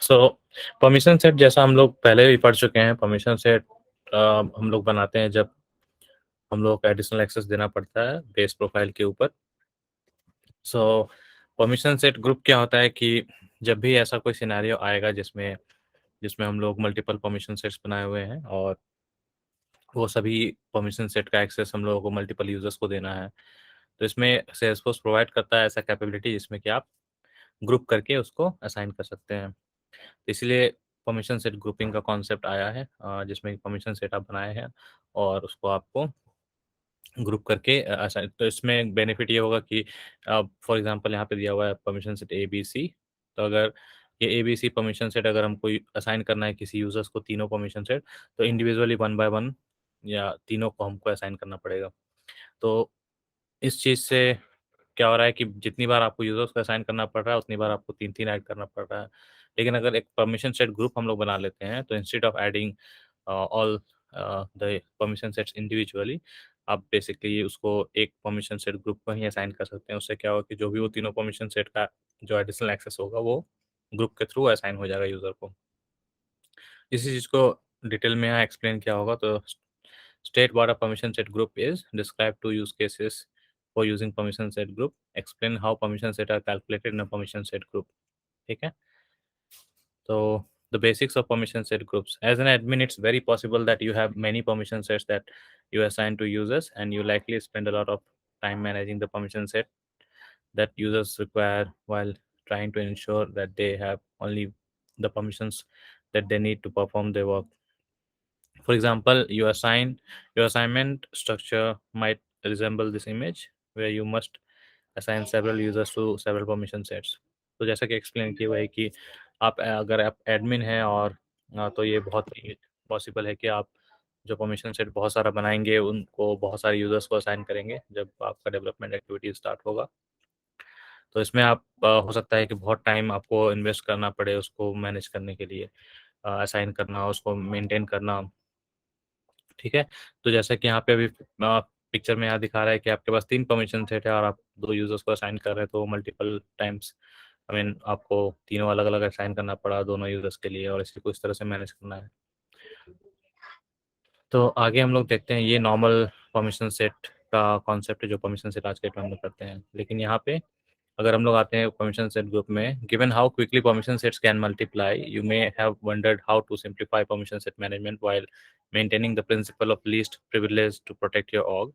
सो permission set जैसा हम लोग पहले भी पढ़ चुके हैं। परमिशन सेट हम लोग बनाते हैं जब हम लोग को एडिशनल एक्सेस देना पड़ता है बेस प्रोफाइल के ऊपर। सो परमिशन सेट ग्रुप क्या होता है कि जब भी ऐसा कोई सिनेरियो आएगा जिसमें जिसमें हम लोग मल्टीपल परमिशन सेट्स बनाए हुए हैं और वो सभी परमिशन सेट का एक्सेस हम लोगों को मल्टीपल यूजर्स को देना है, तो इसमें सेल्सफोर्स प्रोवाइड करता है ऐसा कैपेबिलिटी जिसमें कि आप ग्रुप करके उसको असाइन कर सकते हैं। तो इसलिए परमिशन सेट ग्रुपिंग का कॉन्सेप्ट आया है, जिसमें परमिशन सेट आप बनाए हैं और उसको आपको ग्रुप करके असाइन। तो इसमें बेनिफिट ये होगा कि फॉर एग्जांपल यहाँ पे दिया हुआ है permission set A B C. तो अगर ये A B C permission set अगर हमको असाइन करना है किसी यूजर्स को तीनों परमिशन सेट, तो इंडिविजुअली वन बाय वन या तीनों को हमको असाइन करना पड़ेगा। तो इस चीज़ से क्या हो रहा है कि जितनी बार आपको यूजर्स को असाइन करना पड़ रहा है, उतनी बार आपको 3-3 ऐड करना पड़ रहा है। लेकिन अगर एक परमिशन सेट ग्रुप हम लोग बना लेते हैं, तो instead of adding all the permission sets individually, आप बेसिकली उसको एक परमिशन सेट ग्रुप को ही असाइन कर सकते हैं। उससे क्या होगा कि जो भी वो तीनों परमिशन सेट का जो एडिशनल एक्सेस होगा, वो ग्रुप के थ्रू असाइन हो जाएगा यूज़र को। इसी चीज़ को डिटेल में यहाँ एक्सप्लेन किया होगा। तो state what a permission set group is, describe two use cases for using permission set group, explain how permission set are calculated in a permission set group। ठीक है, तो the basics of permission set groups. As an admin, it's very possible that you have many permission sets that you assign to users, and you likely spend a lot of time managing the permission set that users require while trying to ensure that they have only the permissions that they need to perform their work. For example, your assignment structure might resemble this image where you must assign several users to several permission sets. तो जैसा कि explain किया हुआ है कि आप अगर आप एडमिन हैं और तो ये बहुत ही पॉसिबल है कि आप जो परमिशन सेट बहुत सारा बनाएंगे, उनको बहुत सारे यूजर्स को असाइन करेंगे जब आपका डेवलपमेंट एक्टिविटी स्टार्ट होगा। तो इसमें आप हो सकता है कि बहुत टाइम आपको इन्वेस्ट करना पड़े उसको मैनेज करने के लिए, असाइन करना, उसको मेंटेन करना। ठीक है, तो जैसा कि यहाँ पे अभी पिक्चर में यहाँ दिखा रहा है कि आपके पास 3 परमिशन सेट है और आप 2 यूजर्स को असाइन कर रहे हैं, तो मल्टीपल टाइम्स आई मीन आपको तीनों अलग-अलग असाइन करना पड़ा दोनों यूजर्स के लिए और इसी को इस तरह से मैनेज करना है। तो आगे हम लोग देखते हैं, ये नॉर्मल परमिशन सेट का कॉन्सेप्ट है जो परमिशन सेट आज के टाइम में करते हैं। लेकिन यहाँ पे अगर हम लोग आते हैं परमिशन सेट ग्रुप में, given how quickly permission sets can multiply, you may have wondered how to simplify permission set management while maintaining the principle of least privilege to protect your org.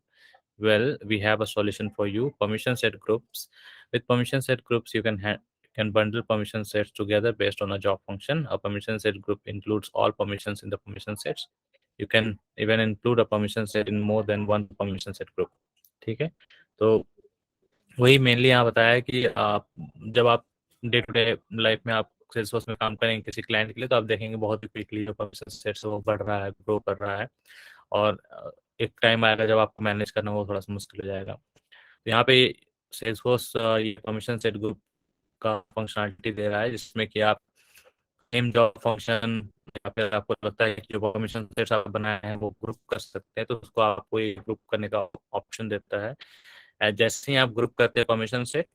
Well, we have a solution for you: permission set groups. With permission set groups, you can bundle permission sets together based on a job function. A permission set group includes all permissions in the permission sets. You can even include a permission set in more than one permission set group. ठीक है, तो वही mainly यहाँ बताया है कि आप जब आप डे टू डे लाइफ में आप सेल्सफोर्स में काम करेंगे किसी क्लाइंट के लिए, तो आप देखेंगे बहुत ही क्विकली जो परमिशन सेट्स वो बढ़ रहा है, ग्रो कर रहा है और एक टाइम आएगा जब आपको मैनेज करना वो थोड़ा सा मुश्किल हो जाएगा। तो यहाँ पे सेल्सफोर्स ये परमिशन सेट ग्रुप का फंक्शनलिटी दे रहा है जिसमें कि आप सेम जॉब फंक्शन या फिर आपको लगता है कि जो परमिशन सेट्स आप बनाए हैं वो ग्रुप कर सकते हैं, तो उसको आपको ये ग्रुप करने का ऑप्शन देता है। जैसे ही आप ग्रुप करते हैं परमिशन सेट,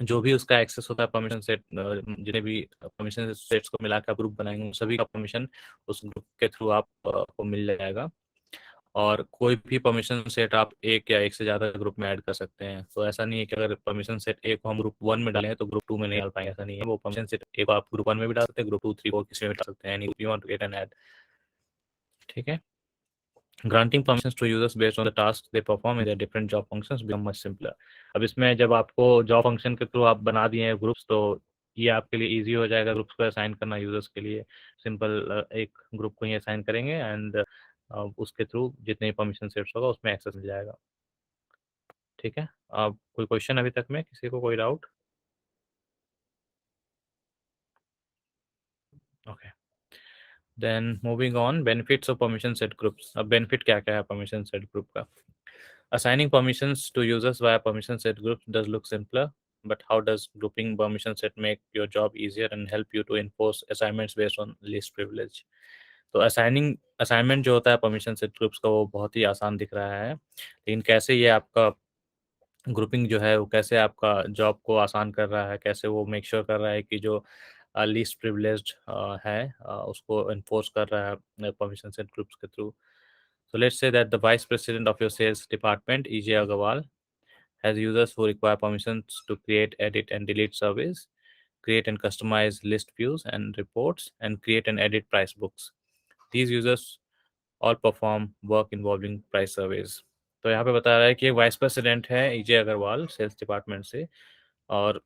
जो भी उसका एक्सेस होता है परमिशन सेट, जितने भी परमिशन सेट्स को मिला के आप ग्रुप बनाएंगे उन सभी का परमिशन उस ग्रुप के थ्रू आप को मिल जाएगा। और कोई भी परमिशन सेट आप एक या एक से ज़्यादा ग्रुप में ऐड कर सकते हैं। तो ऐसा नहीं है कि अगर परमिशन सेट एक को हम ग्रुप 1 में डालें तो ग्रुप 2 में नहीं डाल पाएंगे, ऐसा नहीं है। वो परमिशन सेट एक को आप ग्रुप 1 में भी डाल सकते हैं, ग्रुप 2, 3 को किसी में भी डाल सकते हैं, any you want to get an ad. ठीक है, Granting permissions to users based on the tasks they perform in their different job functions become much simpler. अब इसमें जब आपको जॉब फंक्शन के थ्रू आप बना दिए हैं ग्रुप्स, तो ये आपके लिए इजी हो जाएगा ग्रुप्स को असाइन करना यूजर्स के लिए। सिंपल एक ग्रुप को ही असाइन करेंगे एंड उसके थ्रू जितने परमिशन सेट्स होगा उसमें एक्सेस मिल जाएगा। ठीक है, अब कोई क्वेश्चन अभी तक में किसी को कोई doubt? Okay, then moving on, benefits of permission set groups. अब बेनिफिट क्या क्या है परमिशन सेट ग्रुप का? Assigning permissions to users via permission set groups does look simpler, but how does grouping permission set make your job easier and help you to enforce assignments based on least privilege? तो assignment जो होता है permission set groups का वो बहुत ही आसान दिख रहा है, लेकिन कैसे ये आपका ग्रुपिंग जो है वो कैसे आपका जॉब को आसान कर रहा है, कैसे वो मेक श्योर कर रहा है कि जो लीस्ट प्रिविलेज्ड है, उसको इन्फोर्स कर रहा है परमिशन सेट ग्रुप्स के through. So let's say that the vice president of your sales department, EJ Agarwal, has users who require permissions to create, edit, and delete surveys, create and customize list views and reports, and create and edit price books. These users all perform work involving price surveys. तो यहाँ पे बता रहा है कि vice president है EJ Agarwal sales department से, और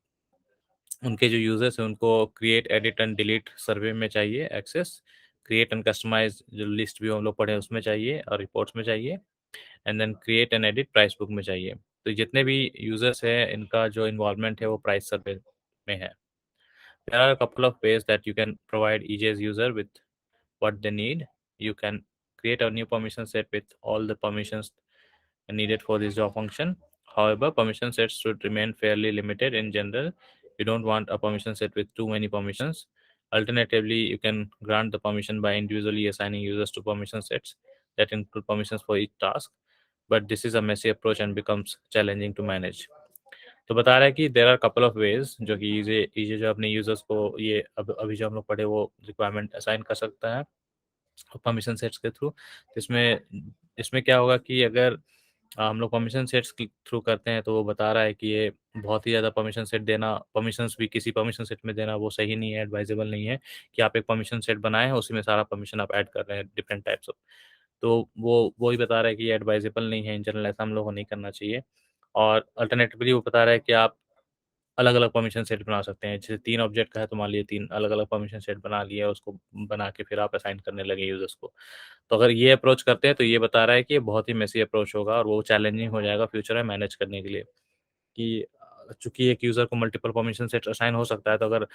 उनके जो यूजर्स हैं उनको क्रिएट, एडिट एंड डिलीट सर्वे में चाहिए एक्सेस, क्रिएट एंड कस्टमाइज जो लिस्ट भी हम लोग पढ़े उसमें चाहिए, और रिपोर्ट्स में चाहिए, and then create and edit price book में चाहिए. तो जितने भी यूजर्स हैं इनका जो इन्वॉल्वमेंट है वो प्राइस सर्वे में है. There are couple of ways that you can provide eases user with what they need. You can create a new permission set with all the permissions needed for this job function. However, permission sets should remain fairly limited in general. You don't want a permission set with too many permissions. Alternatively, you can grant the permission by individually assigning users to permission sets that include permissions for each task. But this is a messy approach and becomes challenging to manage. तो बता रहा है कि there are couple of ways जो कि ये जो अपने यूजर्स को ये अभी जो हम लोग पढ़े वो रिक्वायरमेंट असाइन कर सकता है परमिशन सेट्स के थ्रू. इसमें इसमें क्या होगा कि अगर हम लोग परमिशन सेट्स के थ्रू करते हैं तो वो बता रहा है कि ये बहुत ही ज़्यादा परमिशन सेट देना, परमिशंस भी किसी परमिशन सेट में देना वो सही नहीं है, एडवाइजेबल नहीं है कि आप एक परमिशन सेट बनाए हैं उसी में सारा परमिशन आप ऐड कर रहे हैं डिफरेंट टाइप्स ऑफ. तो वो ही बता रहा है कि ये एडवाइजेबल नहीं है इन जनरल, ऐसा हम लोग को नहीं करना चाहिए. और अल्टरनेटिवली वो बता रहा है कि आप अलग-अलग परमिशन सेट बना सकते हैं. जैसे 3 ऑब्जेक्ट का है तो मान लीजिए 3 अलग-अलग परमिशन सेट बना लिए, उसको बना के फिर आप असाइन करने लगे यूज़र्स को. तो अगर ये अप्रोच करते हैं तो ये बता रहा है कि ये बहुत ही मेसी अप्रोच होगा और वो चैलेंजिंग हो जाएगा फ्यूचर में मैनेज करने के लिए. कि चूँकि एक यूज़र को मल्टीपल परमिशन सेट असाइन हो सकता है, तो अगर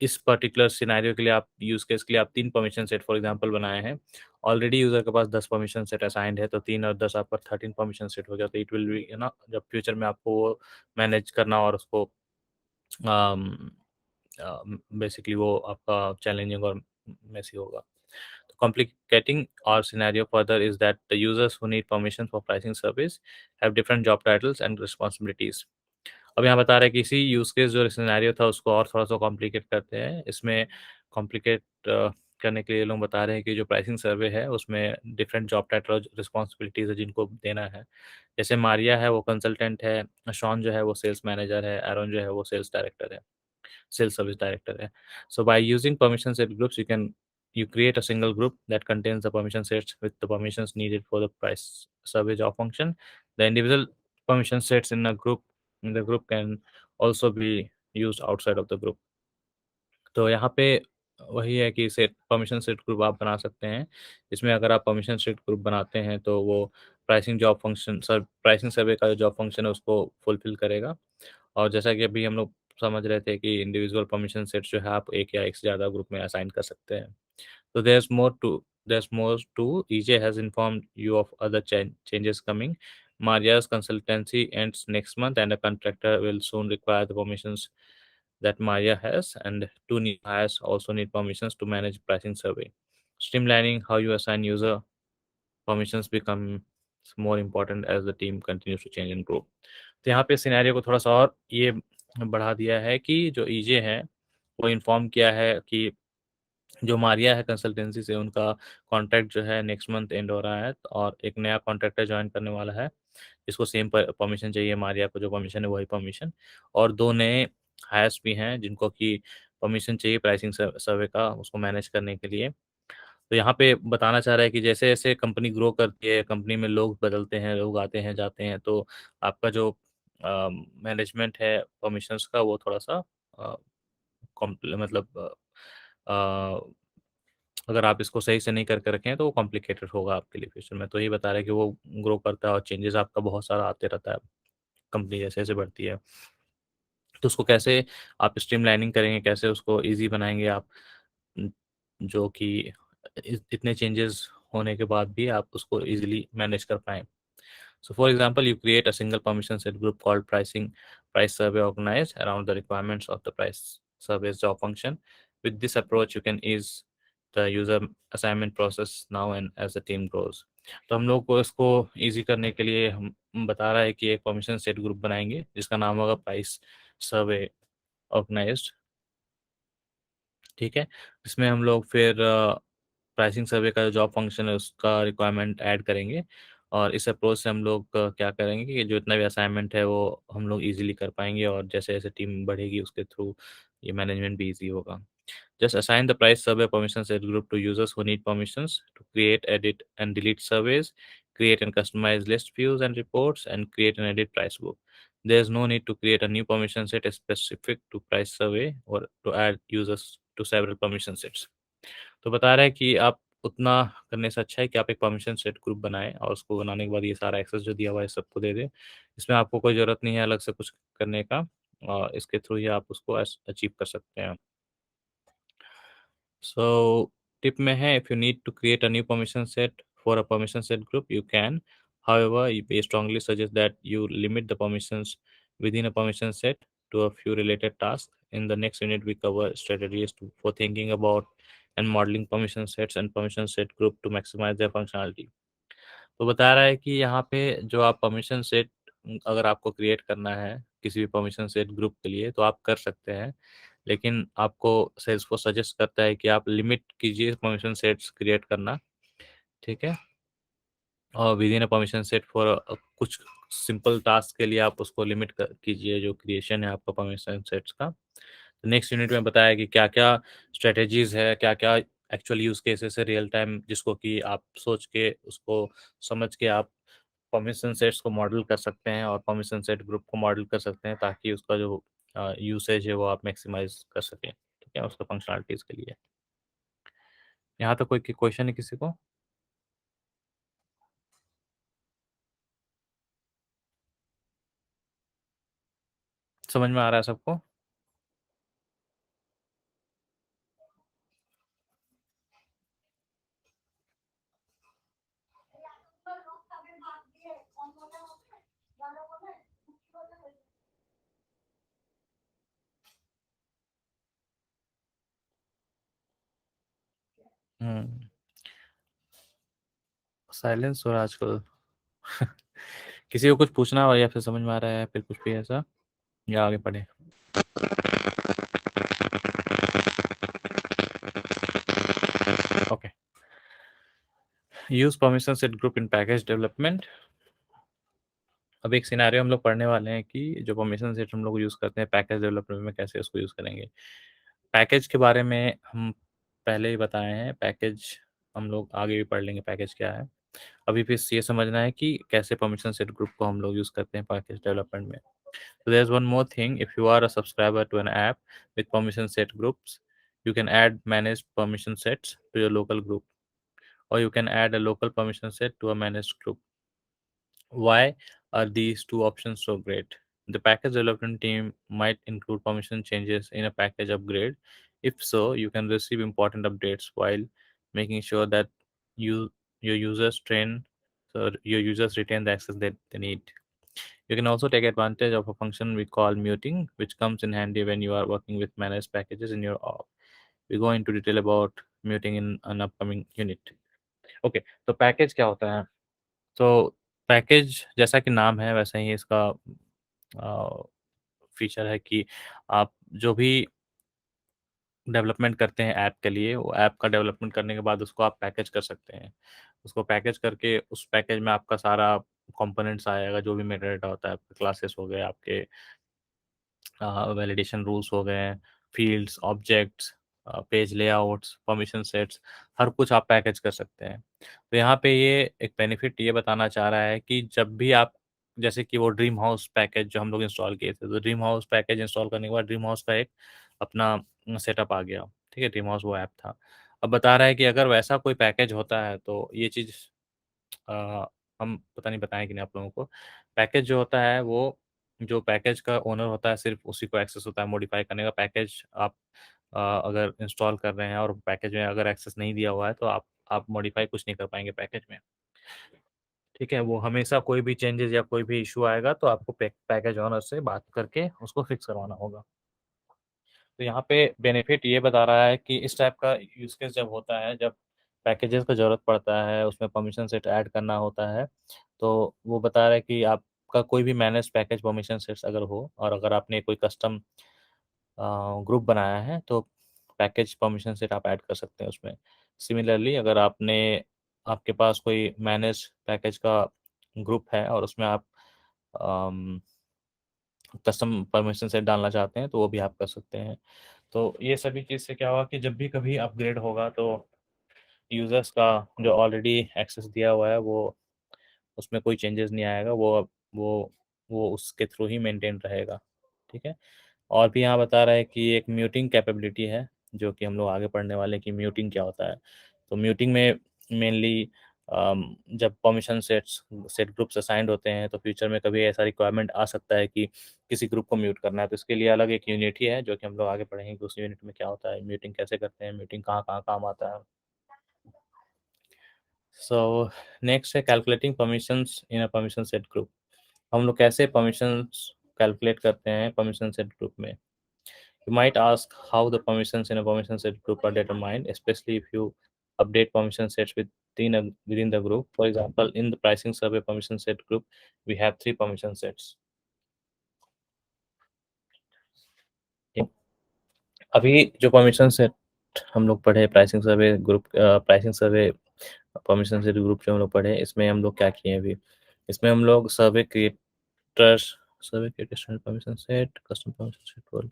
इस पर्टिकुलर सिनेरियो के लिए आप यूज़ केस के लिए आप 3 परमिशन सेट फॉर एग्ज़ाम्पल बनाए हैं, ऑलरेडी यूज़र के पास 10 परमिशन सेट असाइन्ड है, तो 3 और 10 आपका 13 परमिशन सेट हो गया. तो इट विल बी जब फ्यूचर में आपको वो मैनेज करना और उसको बेसिकली वो आपका चैलेंजिंग और मेसी होगा. Complicating our scenario further is that the users who need permission for pricing service have different job titles and responsibilities. अब यहाँ बता रहे हैं कि इसी यूज केस जो सिनेरियो था उसको और थोड़ा सा कॉम्प्लिकेट करते हैं. इसमें कॉम्प्लिकेट करने के लिए लोग बता रहे हैं कि जो प्राइसिंग सर्वे है उसमें डिफरेंट जॉब टाइटल और रिस्पॉन्सिबिलिटीज है जिनको देना है. जैसे मारिया है वो कंसल्टेंट है, शॉन जो है वो सेल्स मैनेजर है, एरोन जो है वो सेल्स डायरेक्टर है, sales service director है. So by using permission set groups, you create a single group that contains the permission sets with the permissions needed for the price survey job function. The individual permission sets in the group can also be used outside of the group. तो यहाँ पे वही है कि set permission set group आप बना सकते हैं. इसमें अगर आप परमिशन सेट ग्रुप बनाते हैं तो वो प्राइसिंग सर्वे का जो जॉब फंक्शन है उसको फुलफिल करेगा. और जैसा कि अभी हम लोग समझ रहे थे कि इंडिविजुअल परमिशन सेट जो है आप एक या एक से ज़्यादा ग्रुप में असाइन कर सकते हैं. तो there's more to EJ has informed you of other changes coming. Maria's consultancy ends next month and a contractor will soon require the permissions that Maria has, and 2 new hires also need permissions to manage pricing survey. Streamlining how you assign user permissions becomes more important as the team continues to change and grow. तो यहाँ पे scenario को थोड़ा सा और ये बढ़ा दिया है कि जो ईजे है वो इन्फॉर्म किया है कि जो मारिया है कंसल्टेंसी से उनका कॉन्ट्रैक्ट जो है नेक्स्ट मंथ एंड हो रहा है, और एक नया कॉन्ट्रैक्टर ज्वाइन करने वाला है जिसको सेम परमिशन चाहिए, मारिया को जो परमिशन है वही परमिशन. और 2 नए हायर्स भी हैं जिनको कि परमिशन चाहिए प्राइसिंग सर्वे का उसको मैनेज करने के लिए. तो यहाँ पे बताना चाह रहा है कि जैसे-जैसे कंपनी ग्रो करती है, कंपनी में लोग बदलते हैं, लोग आते हैं, जाते हैं, तो आपका जो मैनेजमेंट है परमिशंस का वो थोड़ा-सा अ, मतलब अगर आप इसको सही से नहीं करके रखें तो वो कॉम्प्लिकेटेड होगा आपके लिए फ्यूचर में. तो ये बता रहा है कि वो ग्रो करता है और चेंजेस आपका बहुत सारा आते रहता है, कंपनी जैसे-जैसे बढ़ती है. तो उसको कैसे आप स्ट्रीमलाइनिंग करेंगे, कैसे उसको ईज़ी बनाएँगे आप, उम, जो कि इतने चेंजेस होने के बाद भी आप उसको ईज़िली मैनेज कर पाएँ. So for example, you create a single permission set group called price survey organized around the requirements of the price survey's job function. With this approach, you can ease the user assignment process now and as the team grows. तो हम लोग को इसको easy करने के लिए हम बता रहा है कि एक परमिशन सेट ग्रुप बनाएंगे जिसका नाम होगा प्राइस सर्वे ऑर्गेनाइज्ड. ठीक है? इसमें हम लोग फिर प्राइसिंग सर्वे का जो जॉब फंक्शन है उसका रिक्वायरमेंट ऐड करेंगे और इस अप्रोच से हम लोग क्या करेंगे कि जो इतना भी असाइनमेंट है वो हम लोग ईज़िली कर पाएँगे और जैसे-जैसे टीम बढ़ेगी उसके थ्रू ये मैनेजमेंट भी ईज़ी होगा। Just assign the price survey permission set group to users who need permissions to create, edit, and delete surveys, create and customize list views and reports, and create and edit price book. There is no need to create a new permission set specific to price survey or to add users to several permission sets. तो बता रहा है कि आप उतना करने से अच्छा है कि आप एक परमिशन सेट ग्रुप बनाएं और उसको बनाने के बाद ये सारा एक्सेस जो दिया हुआ है सबको दे दें। इसमें आपको कोई ज़रूरत नहीं है अलग से कुछ करने का और इसके थ्रू ही आप उसको अचीव कर सकते हैं। So tip में है if you need to create a new permission set for a permission set group you can. However, we strongly suggest that you limit the permissions within a permission set to a few related tasks. In the next unit, we cover strategies for thinking about and modeling permission sets and permission set group to maximize their functionality. तो बता रहा है कि यहाँ पे जो आप permission set अगर आपको क्रिएट करना है किसी भी परमिशन सेट ग्रुप के लिए तो आप कर सकते हैं लेकिन आपको सेल्सफोर्स सजेस्ट करता है कि आप लिमिट कीजिए परमिशन सेट्स क्रिएट करना ठीक है और with in a permission set for कुछ सिंपल टास्क के लिए आप उसको लिमिट कीजिए जो क्रिएशन है आपका परमिशन सेट्स का नेक्स्ट यूनिट में बताया कि क्या क्या स्ट्रेटेजीज है क्या क्या एक्चुअल यूज केसेस है रियल टाइम जिसको कि आप सोच के उसको समझ के आप परमिशन सेट्स को मॉडल कर सकते हैं और परमिशन सेट ग्रुप को मॉडल कर सकते हैं ताकि उसका जो यूसेज है वो आप मैक्सिमाइज कर सकें ठीक है उसका फंक्शनलिटीज के लिए यहाँ तक कोई क्वेश्चन है किसी को समझ में आ रहा है सबको हम्म साइलेंस हो रहा है आजकल किसी को कुछ पूछना हो या फिर समझ में आ रहा है फिर कुछ भी ऐसा या आगे पढ़े okay use permission set group in package development अब एक सिनेरियो हम लोग पढ़ने वाले हैं कि जो परमिशन सेट हम लोग यूज़ करते हैं पैकेज डेवलपमेंट में कैसे उसको यूज़ करेंगे पैकेज के बारे में हम पहले ही बताए हैं पैकेज हम लोग आगे भी पढ़ लेंगे पैकेज क्या है अभी फिर ये समझना है कि कैसे परमिशन सेट ग्रुप को हम लोग यूज़ करते हैं पैकेज डेवलपमेंट में so there's one more thing if you are a subscriber to an app with permission set groups you can add managed permission sets to your local group or you can add a local permission set to a managed group. Why are these two options so great? The package development team might include permission changes in a package upgrade. If so, you can receive important updates while making sure that you your users train so your users retain the access that they need. You can also take advantage of a function we call muting, which comes in handy when you are working with managed packages in your app. We go into detail about muting in an upcoming unit. Okay, तो package क्या होता है? तो package जैसा कि नाम है वैसा ही इसका फीचर है कि आप जो भी डेवलपमेंट करते हैं ऐप के लिए वो ऐप का डेवलपमेंट करने के बाद उसको आप पैकेज कर सकते हैं उसको पैकेज करके उस पैकेज में आपका सारा कंपोनेंट्स आएगा जो भी मेटा डेटा होता है आपके क्लासेस हो गए आपके वैलिडेशन रूल्स हो गए fields objects page layouts permission sets हर कुछ आप पैकेज कर सकते हैं तो यहाँ पे ये एक बेनिफिट ये बताना चाह रहा है कि जब भी आप जैसे कि वो ड्रीम हाउस पैकेज जो हम लोग इंस्टॉल किए थे तो ड्रीम हाउस पैकेज इंस्टॉल करने के बाद ड्रीम हाउस का एक अपना सेटअप आ गया ठीक है ड्रीम हाउस वो ऐप था अब बता रहा है कि अगर वैसा कोई पैकेज होता है तो ये चीज़ अ, हम पता नहीं बताएं कि नहीं आप लोगों को पैकेज जो होता है वो जो पैकेज का ओनर होता है सिर्फ उसी को एक्सेस होता है मॉडिफाई करने का पैकेज आप अगर इंस्टॉल कर रहे हैं और पैकेज में अगर एक्सेस नहीं दिया हुआ है तो आप मॉडिफाई कुछ नहीं कर पाएंगे पैकेज में ठीक है वो हमेशा कोई भी चेंजेस या कोई भी इशू आएगा तो आपको पैकेज ओनर से बात करके उसको फिक्स करवाना होगा तो यहाँ पे बेनिफिट ये बता रहा है कि इस टाइप का यूज केस जब होता है जब पैकेजेस का ज़रूरत पड़ता है उसमें परमिशन सेट ऐड करना होता है तो वो बता रहा है कि आपका कोई भी मैनेज पैकेज परमिशन सेट्स अगर हो और अगर आपने कोई कस्टम ग्रुप बनाया है तो पैकेज परमिशन सेट आप ऐड कर सकते हैं उसमें। सिमिलरली अगर आपके पास कोई मैनेज पैकेज का ग्रुप है और उसमें आप कस्टम परमिशन सेट डालना चाहते हैं तो वो भी आप कर सकते हैं। तो ये सभी चीज़ से क्या होगा कि जब भी कभी अपग्रेड होगा तो यूज़र्स का जो ऑलरेडी एक्सेस दिया हुआ है वो उसमें कोई चेंजेस नहीं आएगा, वो वो उसके थ्रू ही मेंटेन रहेगा। ठीक है? और भी यहाँ बता रहा है कि एक म्यूटिंग कैपेबिलिटी है, जो कि हम लोग आगे पढ़ने वाले हैं कि म्यूटिंग क्या होता है। तो म्यूटिंग में मेनली जब परमिशन सेट ग्रुप्स असाइन्ड होते हैं तो फ्यूचर में कभी ऐसा रिक्वायरमेंट आ सकता है कि किसी ग्रुप को म्यूट करना है, तो इसके लिए अलग एक यूनिट ही है जो कि हम लोग आगे पढ़ेंगे कि उस यूनिट में क्या होता है, म्यूटिंग कैसे करते हैं, म्यूटिंग कहाँ-कहाँ काम आता है। सो नेक्स्ट है कैलकुलेटिंग परमिशंस इन अ परमिशन सेट ग्रुप। हम लोग कैसे परमिशंस कैलकुलेट करते हैं परमिशन सेट ग्रुप में। You might ask how the permissions in a permission set group are determined, especially if you update permission sets within the group. For example, in the pricing survey permission set group, we have three permission sets. अभी जो permission set हम लोग पढ़े pricing सर्वे permission set group जो हम लोग पढ़े, इसमें हम लोग क्या किए अभी, इसमें हम लोग survey creator permission set custom permission set role.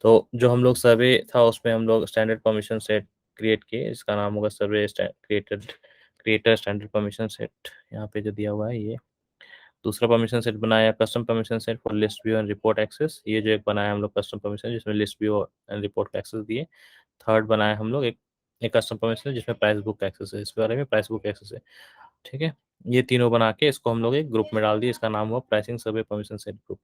तो जो हम लोग सर्वे था उसमें हम लोग स्टैंडर्ड परमिशन सेट क्रिएट किए, इसका नाम होगा survey creator standard permission set, यहाँ पे जो दिया हुआ है ये। दूसरा परमिशन सेट बनाया custom permission set for list view and report access, ये जो एक बनाया हम लोग कस्टम परमिशन जिसमें लिस्ट व्यू एंड रिपोर्ट का एक्सेस दिए। थर्ड बनाया हम लोग एक कस्टम परमिशन जिसमें प्राइस बुक का एक्सेस है, इस बारे में प्राइस बुक एक्सेस है। ठीक है, ये तीनों बना के इसको हम लोग एक ग्रुप में डाल दिए, इसका नाम हुआ pricing survey permission set group.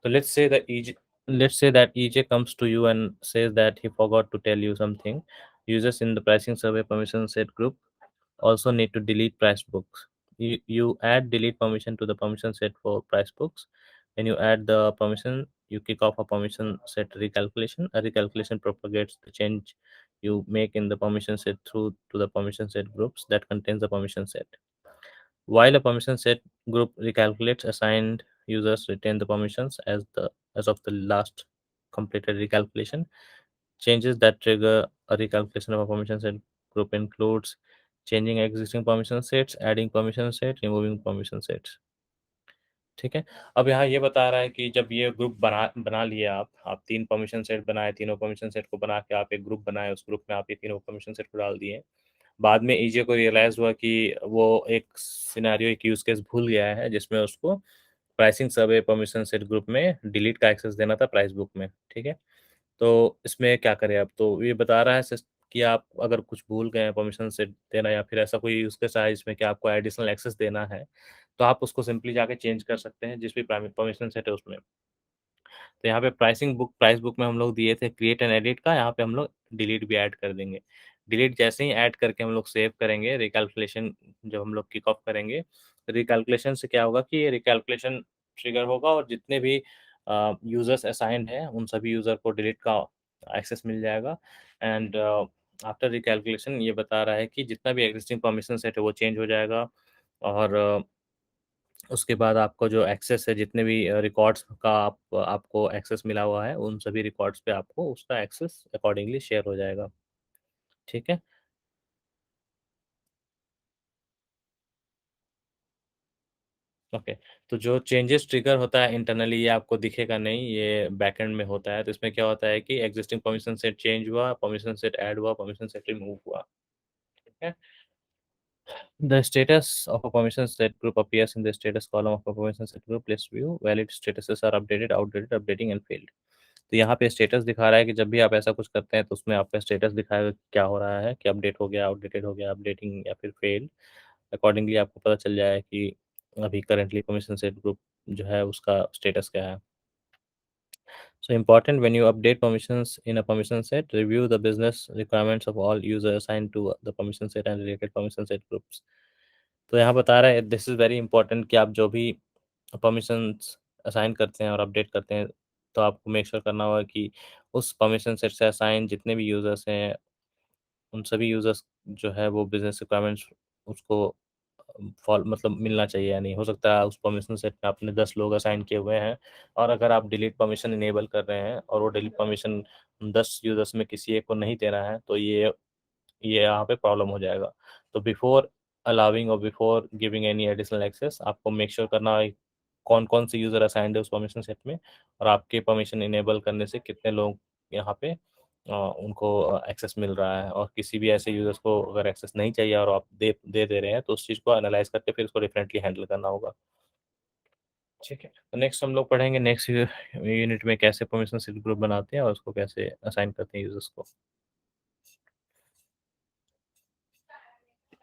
So let's say that EJ comes to you and says that he forgot to tell you something. Users in the pricing survey permission set group also need to delete price books. You add delete permission to the permission set for price books. When you add the permission, you kick off a permission set recalculation. A recalculation propagates the change you make in the permission set through to the permission set groups that contains the permission set. While a permission set group recalculates, assigned users retain the permissions as of the last completed recalculation. Changes that trigger a recalculation of a permission set group includes changing existing permission sets, adding permission set, removing permission sets. ठीक है। अब यहाँ ये बता रहा है कि जब ये ग्रुप बना बना लिए आप 3 परमिशन सेट बनाए, तीनों परमिशन सेट को बना के आप एक ग्रुप बनाए, उस ग्रुप में आप ये तीनों परमिशन सेट को डाल दिए। बाद में ईजे को रियलाइज़ हुआ कि वो एक सिनेरियो, एक यूज़ केस भूल गया है जिसमें उसको प्राइसिंग सर्वे परमिशन सेट ग्रुप में डिलीट का एक्सेस देना था प्राइस बुक में, ठीक है? तो इसमें क्या करें अब? तो ये बता रहा है कि आप अगर कुछ भूल गए हैं परमिशन सेट देना या फिर ऐसा कोई यूज़ केस आया जिसमें कि आपको एडिशनल एक्सेस देना है, तो आप उसको सिंपली जाके चेंज कर सकते हैं जिस भी परमिशन सेट है उसमें। तो यहाँ पे प्राइस बुक में हम लोग दिए थे क्रिएट एंड एडिट का, यहाँ पे हम लोग डिलीट भी ऐड कर देंगे। डिलीट जैसे ही ऐड करके हम लोग सेव करेंगे, रिकैल्कुलेशन जब हम लोग किक ऑफ करेंगे, रिकैल्कुलेशन से क्या होगा कि ये रिकैल्कुलेशन ट्रिगर होगा और जितने भी यूज़र्स असाइन्ड हैं, उन सभी यूज़र को डिलीट का एक्सेस मिल जाएगा। एंड आफ्टर रिकैल्कुलेशन ये बता रहा है कि जितना भी एक्जिस्टिंग परमिशन सेट है वो चेंज हो जाएगा और उसके बाद आपका जो एक्सेस है, जितने भी रिकॉर्ड्स का आपको एक्सेस मिला हुआ है, उन सभी रिकॉर्ड्स पे आपको उसका एक्सेस अकॉर्डिंगली शेयर हो जाएगा। ठीक है? ओके। तो जो चेंजेस ट्रिगर होता है इंटरनली ये आपको दिखेगा नहीं, ये बैकएंड में होता है। तो इसमें क्या होता है कि एक्जिस्टिंग परमिशन सेट चेंज हुआ, परमिशन सेट ऐड हुआ, परमिशन सेट रिमूव हुआ। ठीक है? The status of a permission set group appears in the status column of a permission set group list view. Valid statuses are updated, outdated, updating and failed. तो यहाँ पे status दिखा रहा है कि जब भी आप ऐसा कुछ करते हैं तो उसमें आपका स्टेटस दिखाएगा कि क्या हो रहा है, कि अपडेट हो गया, आउटडेटेड हो गया, अपडेटिंग या फिर फेल्ड। अकॉर्डिंगली आपको पता चल जाएगा कि अभी करंटली परमिशन सेट ग्रुप जो है उसका स्टेटस क्या है। So important when you update permissions in a permission set, review the business requirements of all users assigned to the permission set and related permission set groups. तो यहाँ बता रहा है दिस इज़ वेरी इंपॉर्टेंट कि आप जो भी permissions assign करते हैं और अपडेट करते हैं, तो आपको मेक श्योर करना होगा कि उस परमिशन सेट से असाइन जितने भी यूज़र्स हैं, उन सभी यूज़र्स जो है वो बिज़नेस रिक्वायरमेंट्स उसको फॉल मतलब मिलना चाहिए या नहीं। हो सकता है उस परमिशन सेट में आपने 10 लोग असाइन किए हुए हैं और अगर आप डिलीट परमिशन इनेबल कर रहे हैं और वो डिलीट परमिशन 10 यूज़र्स में किसी एक को नहीं देना है, तो ये यहाँ पे प्रॉब्लम हो जाएगा। तो बिफोर अलाउिंग और before giving any additional access आपको मेक श्योर करना है कौन-कौन से यूज़र असाइन्ड है उस परमिशन सेट में और आपके परमिशन इनेबल करने से कितने लोग यहाँ पे उनको एक्सेस मिल रहा है और किसी भी ऐसे यूज़र्स को अगर एक्सेस नहीं चाहिए और आप दे रहे हैं, तो उस चीज़ को एनालाइज़ करके फिर उसको डिफरेंटली हैंडल करना होगा। ठीक है। तो नेक्स्ट हम लोग पढ़ेंगे नेक्स्ट यूनिट में कैसे परमिशन सेट ग्रुप बनाते हैं और उसको कैसे असाइन करते हैं यूज़र्स को।